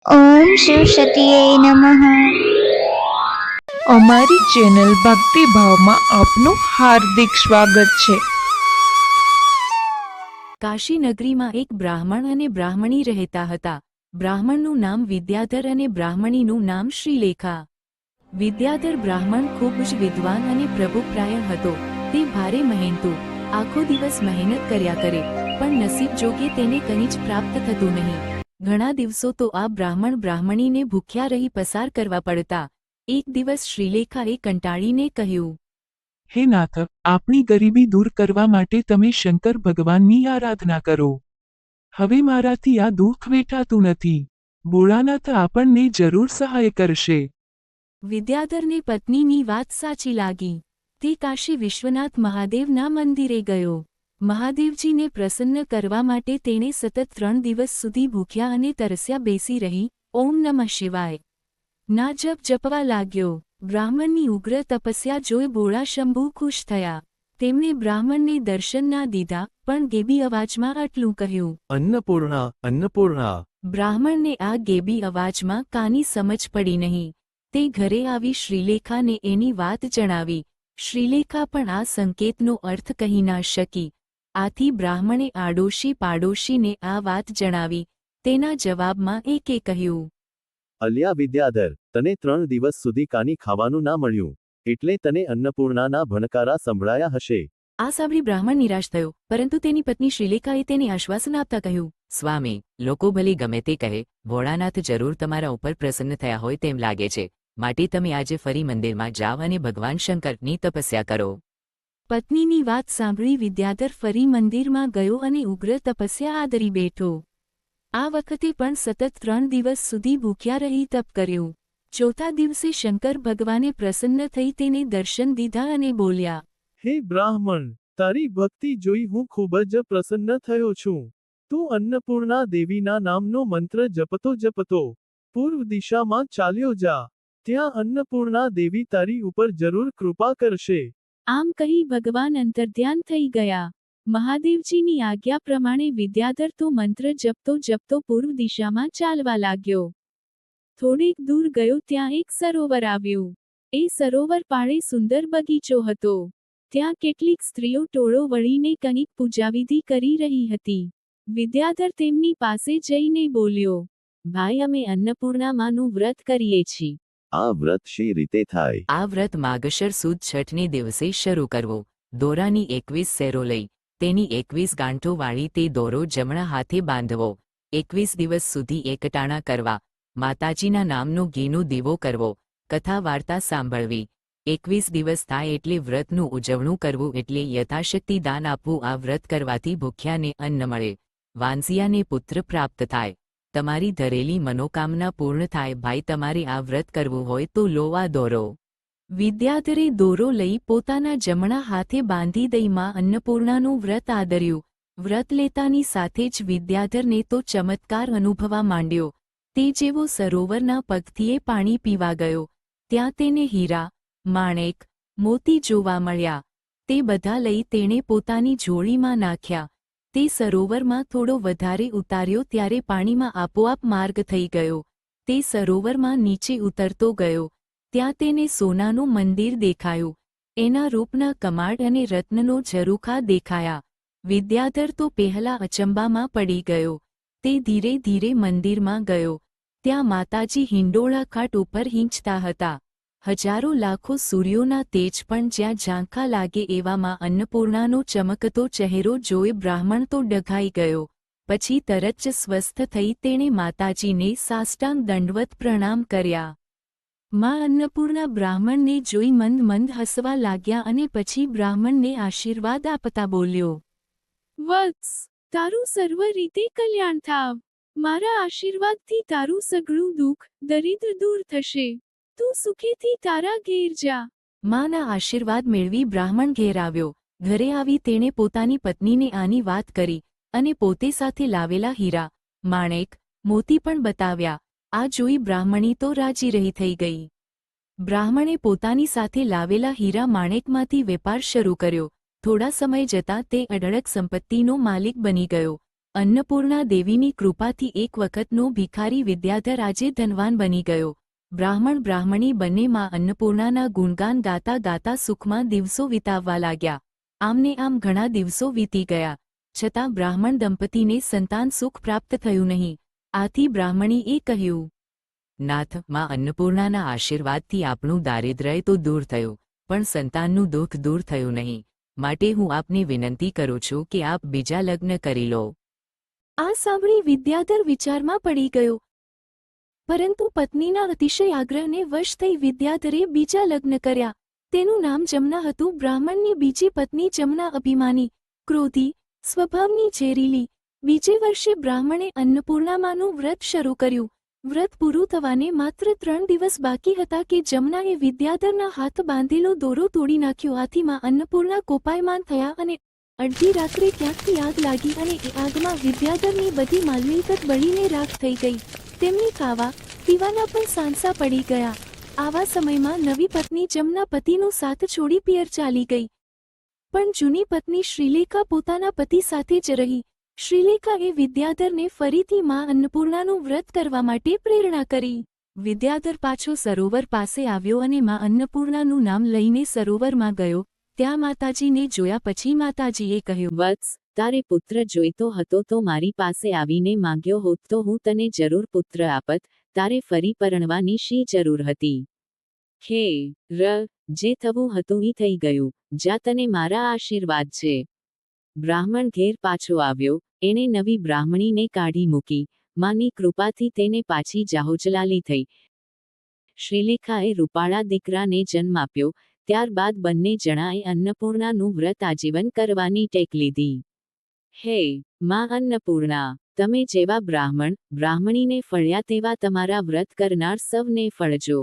ઓમ શિવ સતીએ નમઃ. અમારી ચેનલ ભક્તિભાવમાં આપનું હાર્દિક સ્વાગત છે. કાશી નગરીમાં એક બ્રાહ્મણ અને બ્રાહ્મણી રહેતા હતા. બ્રાહ્મણનું નામ વિદ્યાધર અને બ્રાહ્મણીનું નામ શ્રીલેખા. વિદ્યાધર બ્રાહ્મણ ખૂબ જ વિદ્વાન અને પ્રભુપ્રાયણ હતો. તે ભારે મહેનતુ, આખો દિવસ મહેનત કર્યા કરે, પણ નસીબ જોગે તેને કંઈ જ પ્રાપ્ત થતું નહીં. ઘણા દિવસો તો આ બ્રાહ્મણ બ્રાહ્મણીને ભૂખ્યા રહી પસાર કરવા પડતા. એક દિવસ શ્રીલેખાએ કંટાળીને કહ્યું, હે નાથ, આપણી ગરીબી દૂર કરવા માટે તમે શંકર ભગવાનની આરાધના કરો. હવે મારાથી આ દુઃખ વેઠાતું નથી. ભોળાનાથ આપણને જરૂર સહાય કરશે. વિદ્યાધરને પત્નીની વાત સાચી લાગી. તે કાશી વિશ્વનાથ મહાદેવના મંદિરે ગયો. મહાદેવજીને પ્રસન્ન કરવા માટે તેણે સતત 3 દિવસ સુધી ભૂખ્યા અને તરસ્યા બેસી રહી ઓમ નમઃ શિવાય ના જપ જપવા લાગ્યો. બ્રાહ્મણની ઉગ્ર તપસ્યા જોઈ ભોળા શંભુ ખુશ થયા. તેમણે બ્રાહ્મણને દર્શન ના દીધા, પણ ગેબી અવાજમાં આટલું કહ્યું, અન્નપૂર્ણા, અન્નપૂર્ણા. બ્રાહ્મણને આ ગેબી અવાજમાં કાની સમજ પડી નહીં. તે ઘરે આવી શ્રીલેખાને એની વાત જણાવી. શ્રીલેખા પણ આ સંકેતનો અર્થ કહી ના શકી. આથી બ્રાહ્મણે આડોશી પાડોશીને આ વાત જણાવી. તેના જવાબમાં એકે કહ્યું, અલ્યા વિદ્યાધર, તને 3 દિવસ સુધી કાની ખાવાનું ના મળ્યું, એટલે તને અન્નપૂર્ણાના ભણકારા સંભળાયા હશે. આ સાંભળી બ્રાહ્મણ નિરાશ થયો, પરંતુ તેની પત્ની શ્રીલેખાએ તેને આશ્વાસન આપતા કહ્યું, સ્વામી, લોકો ભલે ગમે તે કહે, ભોળાનાથ જરૂર તમારા ઉપર પ્રસન્ન થયા હોય તેમ લાગે છે. માટે તમે આજે ફરી મંદિરમાં જાવ અને ભગવાન શંકરની તપસ્યા કરો. પત્નીની વાત સાંભળી વિદ્યાધર ફરી મંદિરમાં ગયો અને ઉગ્ર તપસ્યા આદરી બેઠો. આ વખતે પણ સતત 3 દિવસ સુધી ભૂખ્યા રહી તપ કર્યું. ચોથા દિવસે શંકર ભગવાને પ્રસન્ન થઈ તેને દર્શન દીધા અને બોલ્યા, હે બ્રાહ્મણ, તારી ભક્તિ જોઈ હું ખૂબ જ પ્રસન્ન થયો છું. તું અન્નપૂર્ણા દેવીના નામનો મંત્ર જપતો જપતો પૂર્વ દિશામાં ચાલ્યો જા. ત્યાં અન્નપૂર્ણા દેવી તારી ઉપર જરૂર કૃપા કરશે. આમ કહી ભગવાન અંતર્ધ્યાન થઈ ગયા. મહાદેવજીની આજ્ઞા પ્રમાણે વિદ્યાધર તો મંત્ર જપતો જપતો પૂર્વ દિશામાં ચાલવા લાગ્યો. થોડેક દૂર ગયો ત્યાં એક સરોવર આવ્યું. એ સરોવર પાળે સુંદર બગીચો હતો. ત્યાં કેટલીક સ્ત્રીઓ ટોળો વળીને કંઈક પૂજાવિધિ કરી રહી હતી. વિદ્યાધર તેમની પાસે જઈને બોલ્યો, ભાઈ, અમે અન્નપૂર્ણામાનું વ્રત કરીએ છીએ. આ વ્રત શી રીતે થાય? આ વ્રત માગશર સુદ છઠને દિવસે શરૂ કરવો. દોરાની 21 સેરો લઈ તેની 21 ગાંઠો વાળી તે દોરો જમણા હાથે બાંધવો. 21 દિવસ સુધી એકટાણા કરવા. માતાજીના નામનો ઘીનો દીવો કરવો. કથા વાર્તા સાંભળવી. 21 દિવસ થાય એટલે વ્રતનું ઉજવણું કરવું, એટલે યથાશક્તિ દાન આપવું. આ વ્રત કરવાથી ભૂખ્યાને અન્ન મળે, વાંસિયાને પુત્ર પ્રાપ્ત થાય, તમારી ધરેલી મનોકામના પૂર્ણ થાય. ભાઈ, તમારે આ વ્રત કરવું હોય તો લો આ દોરો. વિદ્યાધરે દોરો લઈ પોતાના જમણા હાથે બાંધી દઈ માં અન્નપૂર્ણાનું વ્રત આદર્યું. વ્રત લેતાની સાથે જ વિદ્યાધરને તો ચમત્કાર અનુભવા માંડ્યો. તે જેવો સરોવરના પગથીએ પાણી પીવા ગયો, ત્યાં તેને હીરા, માણેક, મોતી જોવા મળ્યા. તે બધા લઈ તેણે પોતાની ઝોળીમાં નાખ્યા. તે સરોવરમાં થોડો વધારે ઉતાર્યો ત્યારે પાણીમાં આપોઆપ માર્ગ થઈ ગયો. તે સરોવરમાં નીચે ઉતરતો ગયો, ત્યાં તેને સોનાનું મંદિર દેખાયું. એના રૂપના કમાડ અને રત્નનો ઝરૂખા દેખાયા. વિદ્યાધર તો પહેલા અચંબામાં પડી ગયો. તે ધીરે ધીરે મંદિરમાં ગયો. ત્યાં માતાજી હિંડોળા ખાટ ઉપર હીંચતા હતા. હજારો લાખો સૂર્યોના તેજ પણ જ્યાં ઝાંખા લાગે એવામાં અન્નપૂર્ણાનો ચમકતો ચહેરો જોઈ બ્રાહ્મણ તો ડઘાઈ ગયો. પછી તરત જ સ્વસ્થ થઈ તેણે માતાજીને સાષ્ટાંગ દંડવત પ્રણામ કર્યા. માં અન્નપૂર્ણા બ્રાહ્મણને જોઈ મંદ મંદ હસવા લાગ્યા અને પછી બ્રાહ્મણને આશીર્વાદ આપતા બોલ્યો, વત્સ, તારું સર્વ રીતે કલ્યાણ થાવ. મારા આશીર્વાદથી તારું સઘળું દુઃખ દરિદ્ર દૂર થશે. તું સુખેથી તારા ઘેર જા. માના આશીર્વાદ મેળવી બ્રાહ્મણ ઘેર આવ્યો. ઘરે આવી તેણે પોતાની પત્નીને આની વાત કરી અને પોતે સાથે લાવેલા હીરા, માણેક, મોતી પણ બતાવ્યા. આ જોઈ બ્રાહ્મણી તો રાજી રહી થઈ ગઈ. બ્રાહ્મણે પોતાની સાથે લાવેલા હીરા માણેકમાંથી વેપાર શરૂ કર્યો. થોડા સમય જતાં તે અઢળક સંપત્તિનો માલિક બની ગયો. અન્નપૂર્ણા દેવીની કૃપાથી એક વખતનો ભિખારી વિદ્યાધર આજે ધનવાન બની ગયો. બ્રાહ્મણ બ્રાહ્મણી બંને માં અન્નપૂર્ણાના ગુણગાન ગાતા ગાતા સુખમાં દિવસો વિતાવવા લાગ્યા. આમને આમ ઘણા દિવસો વીતી ગયા, છતાં બ્રાહ્મણ દંપતીને સંતાન સુખ પ્રાપ્ત થયું નહીં. આથી બ્રાહ્મણીએ કહ્યું, નાથ, માં અન્નપૂર્ણાના આશીર્વાદથી આપણું દારિદ્ર્ય તો દૂર થયું, પણ સંતાનનું દુઃખ દૂર થયું નહીં. માટે હું આપને વિનંતી કરું છું કે આપ બીજા લગ્ન કરી લો. આ સાંભળી વિદ્યાધર વિચારમાં પડી ગયો, પરંતુ પત્નીના અતિશય આગ્રહને વશ થઈ વિદ્યાધરે બીજા લગ્ન કર્યા. તેનું નામ જમના હતું. બ્રાહ્મણની બીજી પત્ની જમના અભિમાની, ક્રોધી, સ્વભાવની ઝેરીલી. બીજે વર્ષે બ્રાહ્મણે અન્નપૂર્ણામાનું વ્રત શરૂ કર્યું. વ્રત પૂરું થવાને માત્ર 3 દિવસ બાકી હતા કે જમનાએ વિદ્યાધરના હાથ બાંધેલો દોરો તોડી નાખ્યો. આથી માં અન્નપૂર્ણા કોપાયમાન થયા અને અડધી રાત્રે ક્યાંકથી આગ લાગી અને એ આગમાં વિદ્યાધરની બધી માલમિલકત બળીને રાખ થઈ ગઈ. તેમની ખાવા પીવાના પણ સાંસા પડી ગયા. આવા સમયમાં નવી પત્ની જમના પતિનો સાથ છોડી પિયર ચાલી ગઈ. પણ જૂની પત્ની શ્રીલેખા પોતાના પતિ સાથે જ રહી. શ્રીલેખાએ વિદ્યાધરને ફરીથી માં અન્નપૂર્ણાનું વ્રત કરવા માટે પ્રેરણા કરી. વિદ્યાધર પાછો સરોવર પાસે આવ્યો અને માં અન્નપૂર્ણાનું નામ લઈને સરોવરમાં ગયો. ત્યાં માતાજીને જોયા પછી માતાજીએ કહ્યું, વત્સ, તારે પુત્ર જોઈતો હતો તો મારી પાસે આવીને માંગ્યો હોત તો હું તને જરૂર પુત્ર આપત. તારે ફરી પરણવાની શી જરૂર હતી? હે જે થવું હતું ઈ થઈ ગયું. જા, તને મારા આશીર્વાદ છે. બ્રાહ્મણ ઘેર પાછો આવ્યો. એણે નવી બ્રાહ્મણીને કાઢી મૂકી. માની કૃપાથી તેને પાછી જાહોજલાલી થઈ. શ્રીલેખાએ રૂપાળા દીકરાને જન્મ આપ્યો. ત્યારબાદ બંને જણાએ અન્નપૂર્ણાનું વ્રત આજીવન કરવાની ટેક લીધી. હે માં અન્નપૂર્ણા, તમે જેવા બ્રાહ્મણીને ફળ્યા તેવા તમારા વ્રત કરનાર સૌને ફળજો.